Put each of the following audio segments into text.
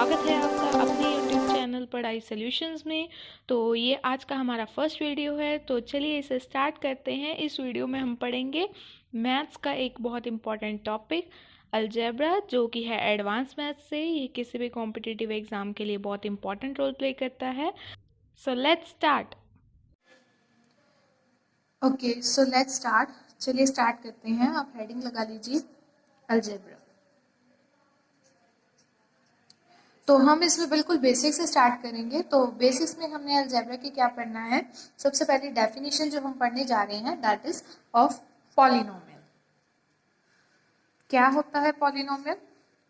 स्वागत है आपका अपने YouTube चैनल पढ़ाई सॉल्यूशंस में। तो ये आज का हमारा फर्स्ट वीडियो है, तो चलिए इसे स्टार्ट करते हैं। इस वीडियो में हम पढ़ेंगे मैथ्स का एक बहुत इम्पॉर्टेंट टॉपिक अलजेब्रा, जो कि है एडवांस मैथ्स से। ये किसी भी कॉम्पिटिटिव एग्जाम के लिए बहुत इंपॉर्टेंट रोल प्ले करता है। So let's start. Okay, so let's start. चलिए स्टार्ट करते हैं। आप हेडिंग लगा लीजिए अलजेब्रा। तो हम इसमें बिल्कुल बेसिक से स्टार्ट करेंगे। तो बेसिक्स में हमने अलजेब्रा की क्या पढ़ना है। सबसे पहले डेफिनेशन जो हम पढ़ने जा रहे हैं दैट इज ऑफ पॉलिनोमियल। क्या होता है पॉलिनोमियल?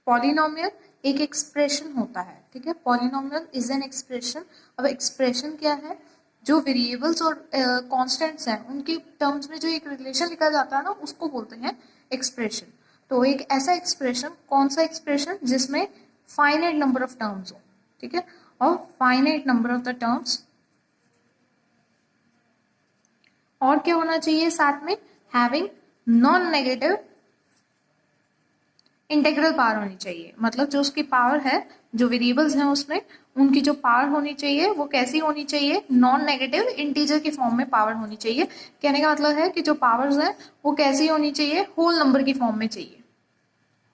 पॉलिनोमियल एक एक्सप्रेशन होता है, ठीक है। Polynomial is an expression. अब एक्सप्रेशन क्या है? जो वेरिएबल्स और कांस्टेंट्स हैं उनके टर्म्स में जो एक रिलेशन लिखा जाता है ना, उसको बोलते हैं एक्सप्रेशन। तो एक ऐसा एक्सप्रेशन, कौन सा एक्सप्रेशन जिसमें फाइनाइट नंबर ऑफ टर्म्स हो, ठीक है। और finite number of the terms, और क्या होना चाहिए साथ में? Having non negative integral power होनी चाहिए। मतलब जो उसकी पावर है, जो वेरिएबल्स हैं उसमें उनकी जो पावर होनी चाहिए वो कैसी होनी चाहिए? नॉन नेगेटिव इंटीजर की फॉर्म में पावर होनी चाहिए। कहने का मतलब है कि जो पावर्स हैं वो कैसी होनी चाहिए? होल नंबर की फॉर्म में चाहिए,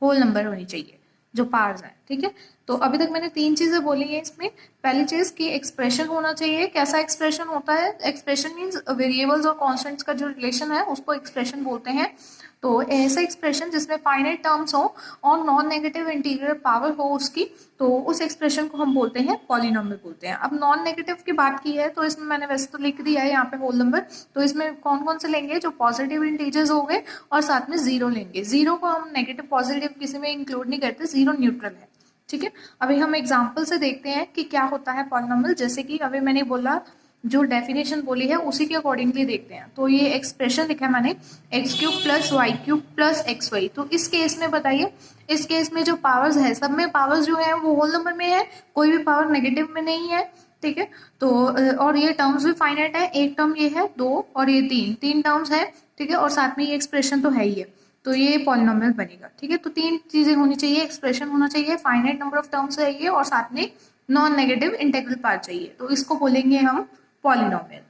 होल नंबर होनी चाहिए जो पावर्स हैं, ठीक है। तो अभी तक मैंने तीन चीजें बोली हैं इसमें। पहली चीज कि एक्सप्रेशन होना चाहिए। कैसा एक्सप्रेशन होता है? एक्सप्रेशन मींस वेरिएबल्स और कांस्टेंट्स का जो रिलेशन है उसको एक्सप्रेशन बोलते हैं। तो ऐसा एक्सप्रेशन जिसमें फाइनाइट टर्म्स हो और नॉन नेगेटिव इंटीग्रल पावर हो उसकी, तो उस एक्सप्रेशन को हम बोलते हैं पॉलिनोमियल बोलते हैं। अब नॉन नेगेटिव की बात की है तो इसमें मैंने वैसे तो लिख दिया है यहाँ पे होल नंबर। तो इसमें कौन कौन से लेंगे? जो पॉजिटिव इंटीजर्स हो गए और साथ में जीरो लेंगे। जीरो को हम नेगेटिव पॉजिटिव किसी में इंक्लूड नहीं करते, जीरो न्यूट्रल है, ठीक है। अभी हम एग्जाम्पल से देखते हैं कि क्या होता है पॉलिनोमियल। जैसे कि अभी मैंने बोला, जो डेफिनेशन बोली है उसी के अकॉर्डिंगली देखते हैं। तो ये एक्सप्रेशन लिखा है मैंने, x cube plus y cube plus x y. तो इस केस में बताइए, इस केस में जो पावर्स है, सब में पावर्स जो है वो होल नंबर में है, कोई भी पावर नेगेटिव में नहीं है, ठीक है। तो और ये टर्म्स भी फाइनाइट है। एक टर्म ये है, दो और ये तीन, तीन टर्म्स है, ठीक है। और साथ में ये एक्सप्रेशन तो है ही है, तो ये पॉलिनोमियल बनेगा, ठीक है। तो तीन चीजें होनी चाहिए, एक्सप्रेशन होना चाहिए, फाइनाइट नंबर ऑफ टर्म्स चाहिए और साथ में नॉन नेगेटिव इंटीग्रल पार्ट चाहिए। तो इसको बोलेंगे हम पॉलिनोमियल।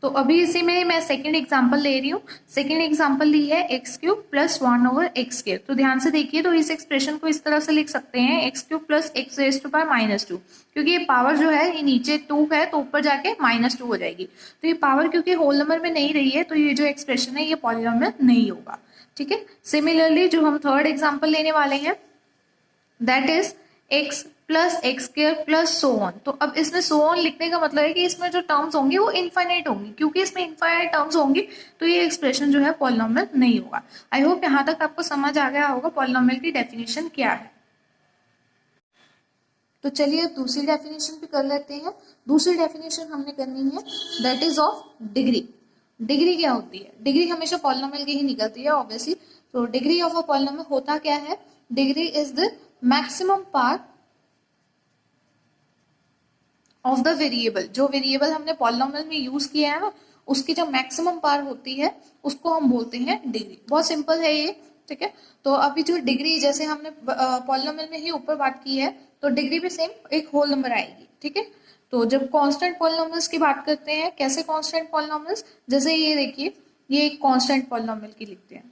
तो अभी इसी में मैं सेकंड एग्जांपल ले रही हूँ। सेकंड एग्जांपल ली है x cube plus one over x square. तो ध्यान से देखिए, तो इस एक्सप्रेशन को इस तरह से लिख सकते हैं, x cube plus x raise to power minus two. क्योंकि ये पावर जो है ये नीचे टू है तो ऊपर जाके माइनस टू हो जाएगी। तो ये पावर क्योंकि होल नंबर में नहीं रही है तो ये जो एक्सप्रेशन है ये पॉलिनोमियल नहीं होगा, ठीक है। सिमिलरली जो हम थर्ड एग्जाम्पल लेने वाले हैं that is x plus x square plus so on. तो अब इसमें सो ऑन लिखने का मतलब है कि इसमें जो टर्म्स होंगी वो इनफाइनाइट होंगी। क्योंकि इसमें इनफाइनाइट टर्म्स होंगी तो ये एक्सप्रेशन जो है पॉलिनोमियल नहीं होगा। आई होप यहाँ तक आपको समझ आ गया होगा पॉलिनोमियल की डेफिनेशन क्या है। तो चलिए अब दूसरी डेफिनेशन भी कर लेते हैं। दूसरी डेफिनेशन हमने करनी है that is of degree. Degree क्या होती है? डिग्री हमेशा पॉलिनोमियल की ही निकलती है ऑब्वियसली। तो डिग्री ऑफ अ पॉलिनोमियल होता क्या है? Degree is the maximum power of the variable. जो वेरिएबल हमने पॉलिनोमियल में यूज किया है ना, उसकी जो मैक्सिमम पावर होती है उसको हम बोलते हैं डिग्री। बहुत सिंपल है ये, ठीक है। तो अभी जो डिग्री, जैसे हमने पॉलिनोमियल में ही ऊपर बात की है, तो डिग्री भी सेम एक होल नंबर आएगी, ठीक है। तो जब कांस्टेंट पॉलिनोमियल्स की बात करते हैं, कैसे कांस्टेंट पॉलिनोमियल्स? जैसे ये देखिए, ये एक कांस्टेंट पॉलिनोमियल की लिखते हैं।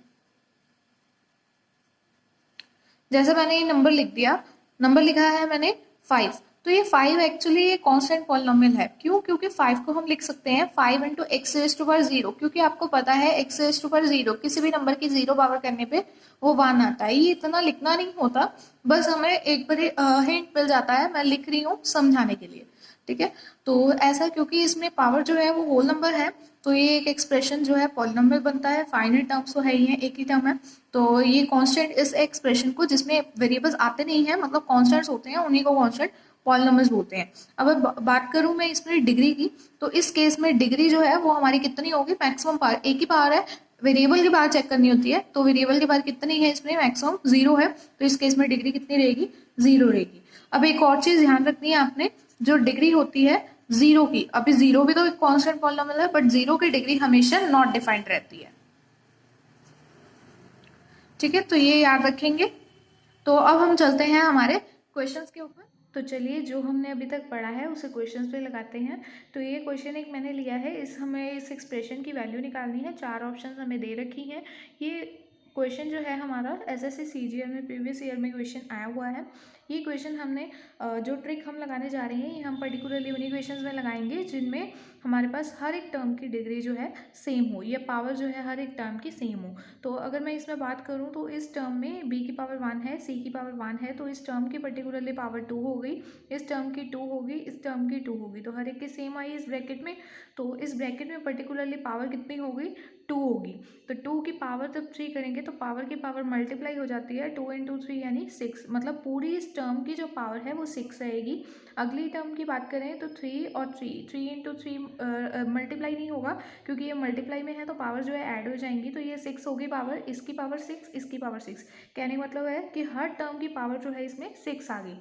जैसे मैंने ये नंबर लिख दिया, नंबर लिखा है मैंने 5। तो ये 5 एक्चुअली ये कांस्टेंट पॉलिनोमियल है। क्यों? क्योंकि 5 को हम लिख सकते हैं 5 into x raise to power 0। क्योंकि आपको पता है एक्स रेज़ टू पावर 0 किसी भी नंबर की 0 पावर करने पे वो 1 आता है। ये इतना लिखना नहीं होता, बस हमें एक बार हिंट मिल जाता है। मैं लिख रही हूँ समझाने के लिए, ठीक है। तो ऐसा क्योंकि इसमें पावर जो है वो होल नंबर है, तो ये एक एक्सप्रेशन जो है पॉलिनोमियल बनता है। फाइनाइट टर्म्स तो है ही है, एक ही टर्म है। तो ये कांस्टेंट इस एक्सप्रेशन को, जिसमें वेरिएबल्स आते नहीं है, मतलब कांस्टेंट्स होते हैं, उन्हीं को कांस्टेंट पॉलिनोमियल्स बोलते हैं। अब बात करूं मैं इसमें डिग्री की, तो इस केस में डिग्री जो है वो हमारी कितनी होगी? मैक्सिमम पावर, एक ही पावर है, वेरिएबल की पावर चेक करनी होती है। तो वेरिएबल की पावर कितनी है इसमें? मैक्सिमम 0 है। तो इस केस में डिग्री कितनी रहेगी? 0 रहेगी। अब एक और चीज ध्यान रखनी है आपने, जो डिग्री होती है जीरो की, अभी जीरो भी तो एक कांस्टेंट पॉलिनोमियल है, बट जीरो की डिग्री हमेशा नॉट डिफाइंड रहती है, ठीक है। तो ये याद रखेंगे। तो अब हम चलते हैं हमारे क्वेश्चंस के ऊपर। तो चलिए जो हमने अभी तक पढ़ा है उसे क्वेश्चंस पे लगाते हैं। तो ये क्वेश्चन एक मैंने लिया है, हमें इस एक्सप्रेशन की वैल्यू निकालनी है। 4 ऑप्शन हमें दे रखी हैं। ये क्वेश्चन जो है हमारा एसएससी सीजीएल में प्रीवियस ईयर में क्वेश्चन आया हुआ है। ये क्वेश्चन हमने जो ट्रिक हम लगाने जा रहे हैं ये हम पर्टिकुलरली उन्हीं क्वेश्चंस में लगाएंगे जिनमें हमारे पास हर एक टर्म की डिग्री जो है सेम हो, या पावर जो है हर एक टर्म की सेम हो। तो अगर मैं इसमें बात करूँ तो इस टर्म में b की पावर 1 है, c की पावर 1 है, तो इस टर्म की पर्टिकुलरली पावर 2 हो गई, इस टर्म की 2 होगी, इस टर्म की 2 होगी, तो हर एक की सेम आई इस ब्रैकेट में। तो इस ब्रैकेट में पर्टिकुलरली पावर कितनी होगी, 2 होगी। तो 2 की पावर जब 3 करेंगे तो पावर की पावर मल्टीप्लाई हो जाती है, 2 इंटू 3 यानी 6, मतलब पूरी इस टर्म की जो पावर है वो 6 रहेगी। अगली टर्म की बात करें तो 3 और 3 इंटू 3 मल्टीप्लाई नहीं होगा क्योंकि ये मल्टीप्लाई में है, तो पावर जो है ऐड हो जाएंगी, तो ये 6 होगी पावर, इसकी पावर 6, इसकी पावर 6। कहने का मतलब है कि हर टर्म की पावर जो है इसमें 6 आ गई।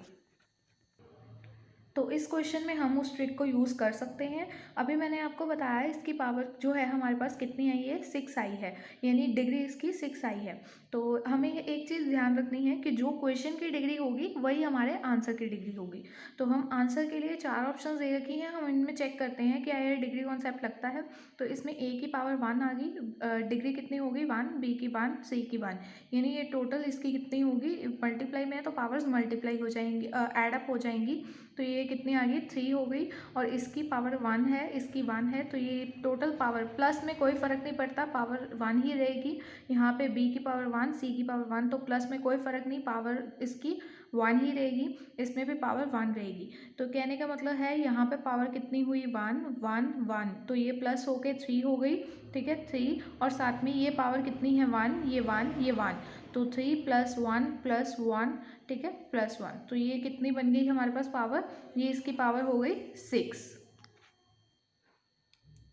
तो इस क्वेश्चन में हम उस ट्रिक को यूज़ कर सकते हैं। अभी मैंने आपको बताया इसकी पावर जो है हमारे पास कितनी आई है, 6 आई है, यानी डिग्री इसकी 6 आई है। तो हमें एक चीज़ ध्यान रखनी है कि जो क्वेश्चन की डिग्री होगी वही हमारे आंसर की डिग्री होगी। तो हम आंसर के लिए 4 ऑप्शन दे रखी हैं, हम इनमें चेक करते हैं क्या ये डिग्री कॉन्सेप्ट लगता है। तो इसमें a की पावर 1 आ गई, डिग्री कितनी होगी 1, b की 1, c की 1, यानी ये टोटल इसकी कितनी होगी, मल्टीप्लाई में है तो पावर्स मल्टीप्लाई हो जाएंगी, एड अप हो जाएंगी। तो ये कितनी आ गई 3 हो गई, और इसकी पावर 1 है, इसकी 1 है, तो ये टोटल पावर प्लस में कोई फ़र्क नहीं पड़ता, पावर 1 ही रहेगी। यहाँ पे b की पावर 1, c की पावर 1, तो प्लस में कोई फ़र्क नहीं, पावर इसकी 1 ही रहेगी, इसमें भी पावर 1 रहेगी। तो कहने का मतलब है यहाँ पे पावर कितनी हुई 1 1 1, तो ये प्लस होके 3 हो गई, ठीक है 3, और साथ में ये पावर कितनी है 1, ये 1, ये 1, तो 3 प्लस 1 प्लस 1, ठीक है प्लस 1, तो ये कितनी बन गई हमारे पास पावर, ये इसकी पावर हो गई 6।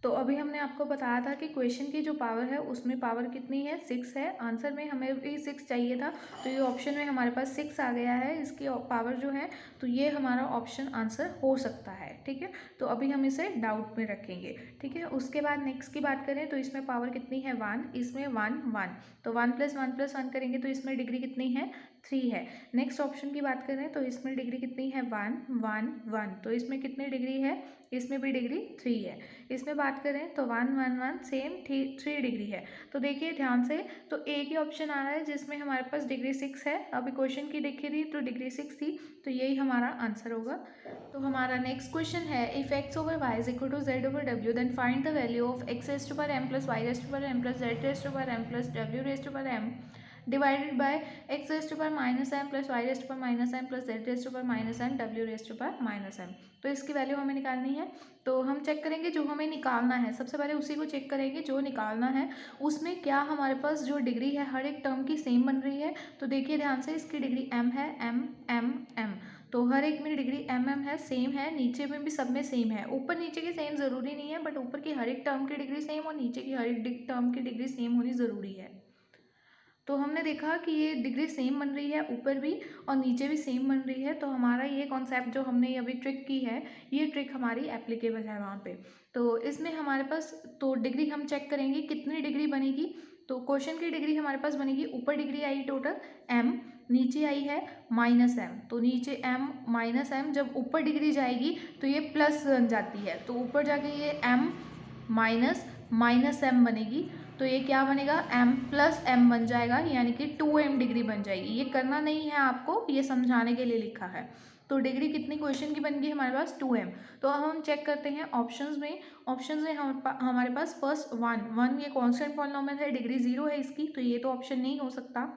तो अभी हमने आपको बताया था कि क्वेश्चन की जो पावर है उसमें पावर कितनी है 6 है, आंसर में हमें भी 6 चाहिए था, तो ये ऑप्शन में हमारे पास 6 आ गया है, इसकी पावर जो है, तो ये हमारा ऑप्शन आंसर हो सकता है, ठीक है। तो अभी हम इसे डाउट में रखेंगे, ठीक है। उसके बाद नेक्स्ट की बात करें तो इसमें पावर कितनी है 1, इसमें 1 1, तो 1 प्लस 1 प्लस 1 करेंगे तो इसमें डिग्री कितनी है 3 है। नेक्स्ट ऑप्शन की बात करें तो इसमें डिग्री कितनी है 1 1 1, तो इसमें कितनी डिग्री है, इसमें भी डिग्री 3 है। इसमें बात करें तो 1 1 1 सेम 3 डिग्री है। तो देखिए ध्यान से, तो एक ही ऑप्शन आ रहा है जिसमें हमारे पास डिग्री 6 है, अभी क्वेश्चन की देखी थी तो डिग्री 6 थी, तो यही हमारा आंसर होगा। तो हमारा नेक्स्ट क्वेश्चन है, if x over y is equal to z over w then find the value of x raise to power m plus y raise to power m plus z raise to power m plus w raise to power m divided by x raise to power minus m plus y raise to power minus m plus z raise to power minus m w raise to power minus m। तो इसकी value हमें निकालनी है। तो हम check करेंगे जो हमें निकालना है, सबसे पहले उसी को चेक करेंगे जो निकालना है, उसमें क्या हमारे पास जो डिग्री है हर एक टर्म की सेम बन रही है। तो देखिए ध्यान से, इसकी डिग्री m है, m m m, तो हर एक में डिग्री m m है, सेम है, नीचे में भी सब में सेम है, ऊपर नीचे की सेम ज़रूरी नहीं है, बट ऊपर की हर एक टर्म की डिग्री सेम और नीचे की हर एक टर्म की डिग्री सेम होनी ज़रूरी है। तो हमने देखा कि ये डिग्री सेम बन रही है, ऊपर भी और नीचे भी सेम बन रही है, तो हमारा ये कॉन्सेप्ट जो हमने अभी ट्रिक की है, ये ट्रिक हमारी एप्लीकेबल है वहाँ पे। तो इसमें हमारे पास तो डिग्री हम चेक करेंगे कितनी डिग्री बनेगी। तो क्वेश्चन की डिग्री हमारे पास बनेगी, ऊपर डिग्री आई टोटल m, नीचे आई है माइनस m, तो नीचे m माइनस m, जब ऊपर डिग्री जाएगी तो ये प्लस बन जाती है, तो ऊपर जाके ये m माइनस माइनस m बनेगी, तो ये क्या बनेगा m प्लस m बन जाएगा, यानी कि 2m डिग्री बन जाएगी। ये करना नहीं है आपको, ये समझाने के लिए लिखा है। तो डिग्री कितनी क्वेश्चन की बन गई हमारे पास 2m। तो अब हम चेक करते हैं ऑप्शंस में हमारे पास फर्स्ट 1 ये कॉन्स्टेंट पॉलिनॉमियल है, डिग्री 0 है इसकी, तो ये तो ऑप्शन नहीं हो सकता।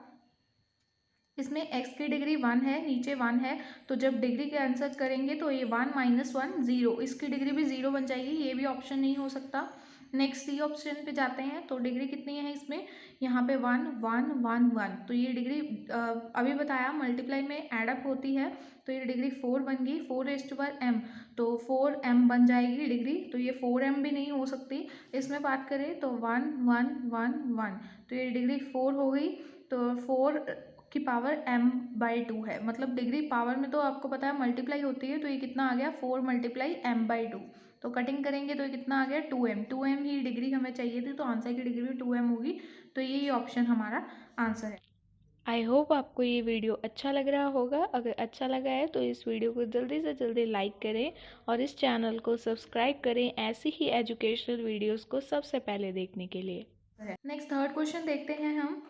इसमें x की डिग्री 1 है, नीचे 1 है, तो जब डिग्री के आंसर करेंगे तो ये 1 माइनस 1 0, इसकी डिग्री भी 0 बन जाएगी, ये भी ऑप्शन नहीं हो सकता। नेक्स्ट सी ऑप्शन पे जाते हैं, तो डिग्री कितनी है इसमें, यहाँ पे 1 1 1 1, तो ये डिग्री अभी बताया मल्टीप्लाई में एडअप होती है, तो ये डिग्री 4 बन गई, 4 रेज टू पावर m, तो 4m बन जाएगी डिग्री, तो ये 4m भी नहीं हो सकती। इसमें बात करें तो 1 1 1 1, तो ये डिग्री 4 हो गई, तो 4 की पावर m/2 है, मतलब डिग्री पावर में तो आपको पता है मल्टीप्लाई होती है, तो ये कितना आ गया 4 मल्टीप्लाई m/2, तो कटिंग करेंगे तो ये कितना आ गया 2m ही डिग्री हमें चाहिए थी, तो आंसर की डिग्री भी 2m होगी, तो यही ऑप्शन हमारा आंसर है। आई होप आपको ये वीडियो अच्छा लग रहा होगा। अगर अच्छा लगा है तो इस वीडियो को जल्दी से जल्दी लाइक करें और इस चैनल को सब्सक्राइब करें ऐसी ही एजुकेशनल वीडियोस को सबसे पहले देखने के लिए। नेक्स्ट थर्ड क्वेश्चन देखते हैं हम।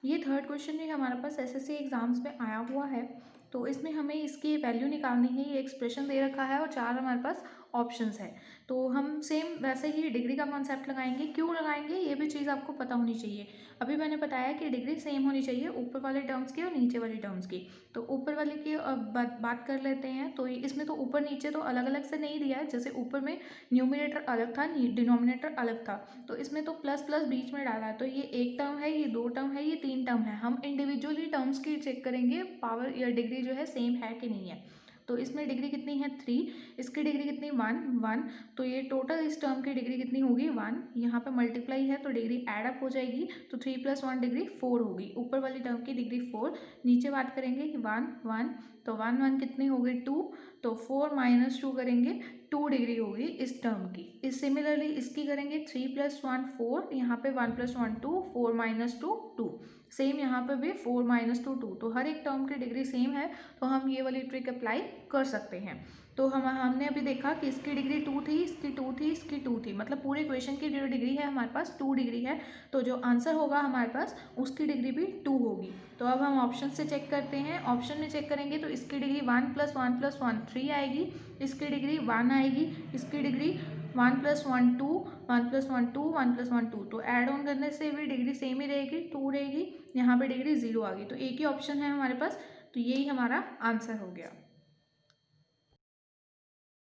ये थर्ड क्वेश्चन भी हमारे पास एसएससी एग्जाम्स में आया हुआ है। तो इसमें हमें इसकी वैल्यू निकालनी है। ये एक्सप्रेशन दे रखा है और 4 हमारे पास ऑप्शंस है। तो हम सेम वैसे ही डिग्री का कॉन्सेप्ट लगाएंगे। क्यों लगाएंगे ये भी चीज़ आपको पता होनी चाहिए। अभी मैंने बताया कि डिग्री सेम होनी चाहिए ऊपर वाले टर्म्स की और नीचे वाले टर्म्स की। तो ऊपर वाले की बात कर लेते हैं। तो इसमें तो ऊपर नीचे तो अलग अलग से नहीं दिया है। जैसे ऊपर में न्यूमिनेटर अलग था, डिनोमिनेटर अलग था। तो इसमें तो प्लस प्लस बीच में डाला है। तो ये एक टर्म है, ये 2 टर्म है, ये 3 टर्म है। हम इंडिविजुअली टर्म्स की चेक करेंगे पावर या डिग्री जो है सेम है कि नहीं है। तो इसमें डिग्री कितनी है 3, इसकी डिग्री कितनी 1। तो ये टोटल इस टर्म की डिग्री कितनी होगी 1। यहाँ पे मल्टीप्लाई है तो डिग्री एड अप हो जाएगी। तो 3 + 1 डिग्री 4 होगी। ऊपर वाली टर्म की डिग्री 4। नीचे बात करेंगे 1 1। तो 1 1 कितनी होगी 2। तो 4 - 2 करेंगे 2 डिग्री होगी इस टर्म की। इस सिमिलरली इसकी करेंगे 3 + 1 4। यहाँ पे 1 + 1 2, 4 - 2 2। सेम यहाँ पे भी 4 - 2 2। तो हर एक टर्म की डिग्री सेम है। तो हम ये वाली ट्रिक अप्लाई कर सकते हैं। तो हमने अभी देखा कि इसकी डिग्री 2 थी, इसकी 2 थी, इसकी 2 थी। मतलब पूरे इक्वेशन की जो डिग्री है हमारे पास 2 डिग्री है। तो जो आंसर होगा हमारे पास उसकी डिग्री भी 2 होगी। तो अब हम ऑप्शन से चेक करते हैं। ऑप्शन में चेक करेंगे तो इसकी डिग्री 1 + 1 + 1 3 आएगी। इसकी डिग्री 1 आएगी। इसकी डिग्री 1 + 1 2, 1 + 1 2, 1 + 1 2। तो ऐड ऑन करने से भी डिग्री सेम ही रहेगी, 2 रहेगी। यहाँ पे डिग्री 0 आ गई। तो एक ही ऑप्शन है हमारे पास। तो यही हमारा आंसर हो गया।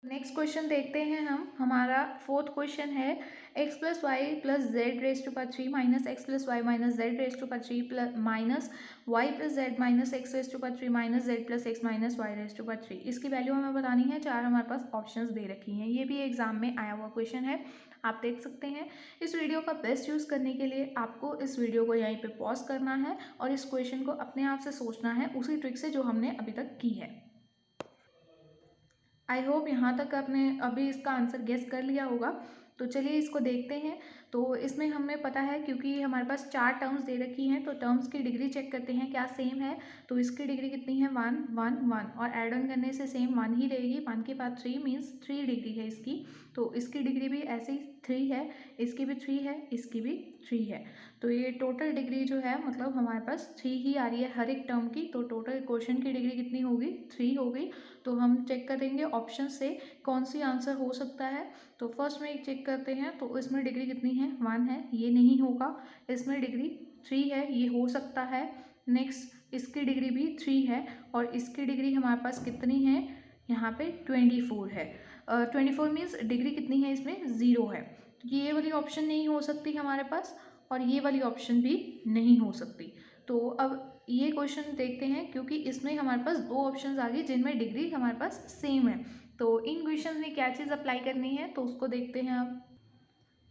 नेक्स्ट क्वेश्चन देखते हैं हम। हमारा फोर्थ क्वेश्चन है x + y + z³ - x + y - z³ minus y + z - x³ - z + x - y³। इसकी वैल्यू हमें बतानी है। 4 हमारे पास ऑप्शंस दे रखी हैं। ये भी एग्जाम में आया हुआ क्वेश्चन है, आप देख सकते हैं। इस वीडियो का बेस्ट यूज़ करने के लिए आपको इस वीडियो को यहीं पे पॉज करना है और इस क्वेश्चन को अपने आप से सोचना है उसी ट्रिक से जो हमने अभी तक की है। आई होप यहाँ तक आपने अभी इसका आंसर गेस कर लिया होगा। तो चलिए इसको देखते हैं। तो इसमें हमें पता है क्योंकि हमारे पास 4 टर्म्स दे रखी हैं। तो टर्म्स की डिग्री चेक करते हैं क्या सेम है। तो इसकी डिग्री कितनी है 1 1 1 और ऐड ऑन करने से सेम 1 ही रहेगी। 1 के बाद 3 मीन्स 3 डिग्री है इसकी। तो इसकी डिग्री भी ऐसे ही 3 है, इसकी भी 3 है, इसकी भी 3 है। तो ये टोटल डिग्री जो है मतलब हमारे पास 3 ही आ रही है हर एक टर्म की। तो टोटल क्वेश्चन की डिग्री कितनी होगी 3 होगी। तो हम चेक करेंगे ऑप्शन से कौन सी आंसर हो सकता है। तो फर्स्ट में चेक करते हैं। तो इसमें डिग्री कितनी है 1 है, ये नहीं होगा। इसमें डिग्री 3 है, ये हो सकता है। नेक्स्ट इसकी डिग्री भी 3 है और इसकी डिग्री हमारे पास कितनी है यहाँ पे 24 है। 24 मीन्स डिग्री कितनी है इसमें 0 है। तो ये वाली ऑप्शन नहीं हो सकती हमारे पास और ये वाली ऑप्शन भी नहीं हो सकती। तो अब ये क्वेश्चन देखते हैं क्योंकि इसमें हमारे पास 2 ऑप्शंस आ गए जिनमें डिग्री हमारे पास सेम है। तो इन क्वेश्चन में क्या चीज़ अप्लाई करनी है तो उसको देखते हैं अब।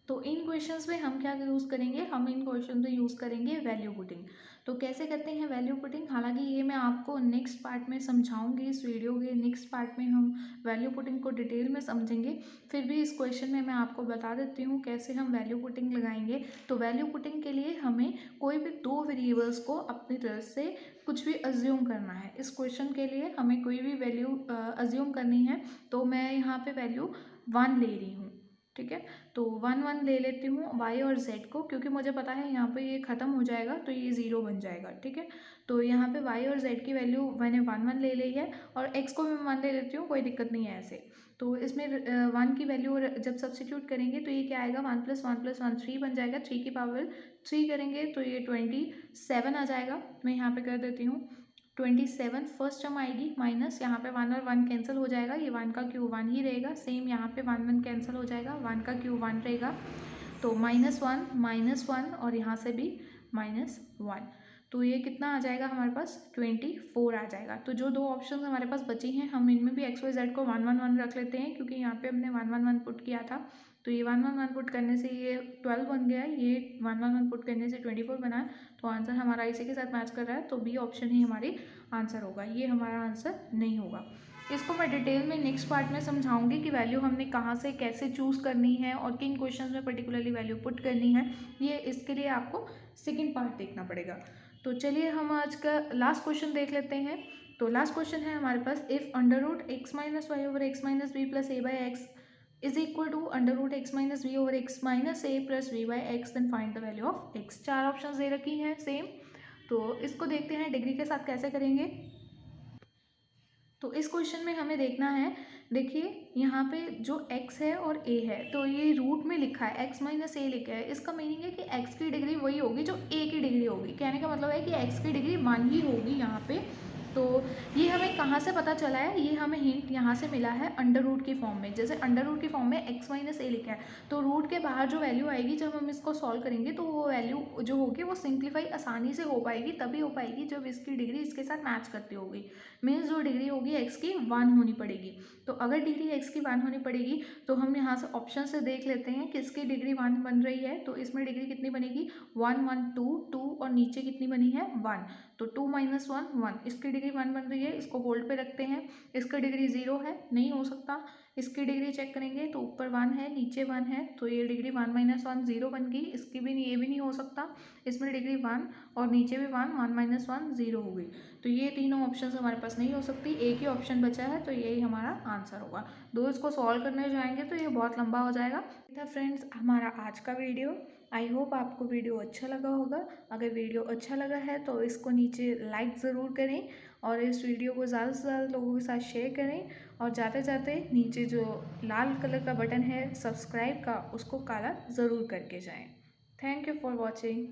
तो इन क्वेश्चंस में हम क्या यूज़ करेंगे, हम इन क्वेश्चन में यूज़ करेंगे वैल्यू पुटिंग। तो कैसे करते हैं वैल्यू पुटिंग, हालांकि ये मैं आपको नेक्स्ट पार्ट में समझाऊंगी। इस वीडियो के नेक्स्ट पार्ट में हम वैल्यू पुटिंग को डिटेल में समझेंगे। फिर भी इस क्वेश्चन में मैं आपको बता देती हूँ कैसे हम वैल्यू पुटिंग लगाएंगे। तो वैल्यू पुटिंग के लिए हमें कोई भी 2 वेरिएबल्स को अपनी तरफ से कुछ भी अज्यूम करना है। इस क्वेश्चन के लिए हमें कोई भी वैल्यू अज्यूम करनी है। तो मैं यहाँ पे वैल्यू 1 ले रही हूँ, ठीक है। तो 1 1 ले लेती हूँ y और z को, क्योंकि मुझे पता है यहाँ पे ये ख़त्म हो जाएगा तो ये 0 बन जाएगा, ठीक है। तो यहाँ पे y और z की वैल्यू मैंने 1 1 ले ली है और x को भी मैं 1 ले लेती हूँ, कोई दिक्कत नहीं है ऐसे। तो इसमें 1 की वैल्यू जब सब्सिट्यूट करेंगे तो ये क्या आएगा 1 + 1 + 1 3 बन जाएगा। 3 की पावर 3 करेंगे तो ये 27 आ जाएगा। मैं यहाँ पे कर देती हूँ 27 फर्स्ट टर्म आएगी माइनस यहाँ पे 1 और 1 कैंसिल हो जाएगा। ये 1 का क्यूब 1 ही रहेगा। सेम यहाँ पे 1 1 कैंसिल हो जाएगा, 1 का क्यूब 1 रहेगा। तो -1 और यहाँ से भी -1। तो ये कितना आ जाएगा हमारे पास 24 आ जाएगा। तो जो 2 ऑप्शन हमारे पास बची हैं हम इनमें भी x y z को 1 1 1 रख लेते हैं, क्योंकि यहाँ पे हमने 1 1 1 पुट किया था। तो ये 1 1 1 पुट करने से ये 12 बन गया है, ये 1 1 1 पुट करने से 24 बना है। तो आंसर हमारा इसी के साथ मैच कर रहा है। तो बी ऑप्शन ही हमारी आंसर होगा, ये हमारा आंसर नहीं होगा। इसको मैं डिटेल में नेक्स्ट पार्ट में समझाऊंगी कि वैल्यू हमने कहाँ से कैसे चूज़ करनी है और किन क्वेश्चंस में पर्टिकुलरली वैल्यू पुट करनी है। ये इसके लिए आपको सेकंड पार्ट देखना पड़ेगा। तो चलिए हम आज का लास्ट क्वेश्चन देख लेते हैं। तो लास्ट क्वेश्चन है हमारे पास, if under root X minus Y over X minus B plus A by X is equal to under root X minus B over X minus A plus B by X, then find the value of X. 4 option दे रखी हैं same. तो इसको देखते हैं degree के साथ कैसे करेंगे। तो इस क्वेश्चन में हमें देखना है, देखिए यहाँ पे जो x है और a है, तो ये रूट में लिखा है x माइनस ए लिखा है। इसका मीनिंग है कि x की डिग्री वही होगी जो a की डिग्री होगी। कहने का मतलब है कि x की डिग्री 1 ही होगी यहाँ पे। तो ये हमें कहाँ से पता चला है, ये हमें हिंट यहाँ से मिला है अंडर रूट की फॉर्म में। जैसे अंडर रूट की फॉर्म में x माइनस ए लिखा है, तो रूट के बाहर जो वैल्यू आएगी जब हम इसको सॉल्व करेंगे तो वो वैल्यू जो होगी वो सिंप्लीफाई आसानी से हो पाएगी, तभी हो पाएगी जब इसकी डिग्री इसके साथ मैच करती होगी। मीन्स जो डिग्री होगी x की 1 होनी पड़ेगी। तो अगर डिग्री x की 1 होनी पड़ेगी तो हम यहाँ से ऑप्शन से देख लेते हैं किसकी डिग्री 1 बन रही है। तो इसमें डिग्री कितनी बनेगी, 1 1 2 2 और नीचे कितनी बनी है 1, तो 2 माइनस 1 1। इसकी डिग्री 1 बन रही है, इसको होल्ड पे रखते हैं। इसकी डिग्री 0 है, नहीं हो सकता। इसकी डिग्री चेक करेंगे तो ऊपर 1 है नीचे 1 है, तो ये डिग्री 1 माइनस 1 0 बन गई। इसकी भी नहीं, ये भी नहीं हो सकता। इसमें डिग्री 1 और नीचे भी 1 1 माइनस 1 0 हो गई। तो ये तीनों ऑप्शन हमारे पास नहीं हो सकती, एक ही ऑप्शन बचा है, तो यही हमारा आंसर होगा। दो इसको सॉल्व करने जाएंगे तो ये बहुत लंबा हो जाएगा। था फ्रेंड्स हमारा आज का वीडियो। आई होप आपको वीडियो अच्छा लगा होगा। अगर वीडियो अच्छा लगा है तो इसको नीचे लाइक ज़रूर करें और इस वीडियो को ज़्यादा से ज़्यादा लोगों के साथ शेयर करें। और जाते जाते नीचे जो लाल कलर का बटन है सब्सक्राइब का, उसको काला ज़रूर करके जाएं। Thank you for watching.